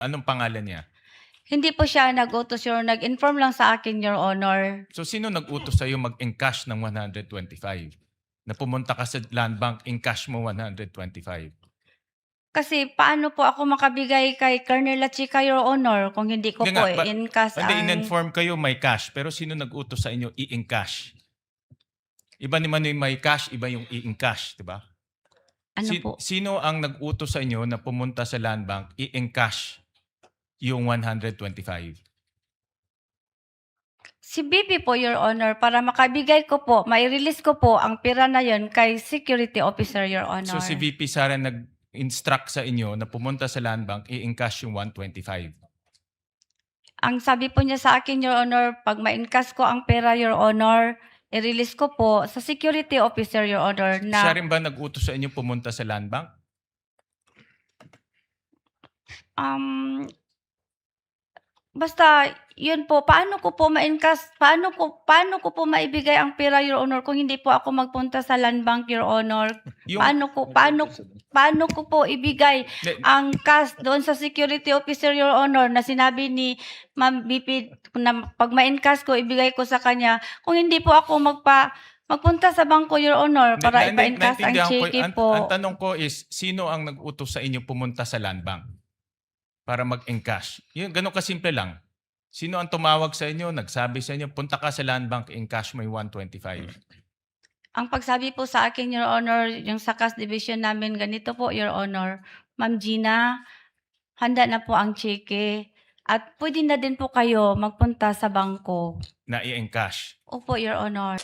Anong pangalan niya? Hindi po siya nag-utos, Your Honor. Nag-inform lang sa akin, Your Honor. So sino nag-utos sa'yo mag-encash ng 125? Na pumunta ka sa land bank, encash mo 125. Kasi paano po ako makabigay kay Colonel Lachica, Your Honor, kung hindi ko Hindi po nga, i-encash Hindi, ang... in-inform kayo may cash, pero sino nag-utos sa inyo i-encash? Iba naman yung may cash, iba yung i-encash, di ba? Ano po? Sino ang nag-utos sa inyo na pumunta sa land bank, i-encash yung 125? Si BP po, Your Honor, para makabigay ko po, mai-release ko po ang pera na yon kay security officer, Your Honor. So si VP Sara nag-instruct sa inyo na pumunta sa land bank, i-encash yung 125. Ang sabi po niya sa akin, Your Honor, pag ma-encash ko ang pera, Your Honor, i-release ko po sa security officer, Your Honor, Siya na rin ba nag-utos sa inyo pumunta sa land bank? basta yun po, paano ko po ma-encash, paano ko po maibigay ang pera, Your Honor, kung hindi po ako magpunta sa land bank, Your Honor? Paano ko po ibigay ang cash doon sa security officer, Your Honor, na sinabi ni Ma'am BP na pag ma-encash ko, ibigay ko sa kanya, kung hindi po ako magpunta sa bangko, Your Honor, para ipa-encash ang cheque po. Ang tanong ko is, sino ang nag-utos sa inyo pumunta sa land bank para mag-encash? Yun, ganun kasimple lang. Sino ang tumawag sa inyo, nagsabi sa inyo, punta ka sa land bank, encash mo yung 125? Ang pagsabi po sa akin, Your Honor, yung sa cash division namin, ganito po, Your Honor, Ma'am Gina, handa na po ang cheque. At pwede na din po kayo magpunta sa bangko. Na i-encash? Opo, Your Honor.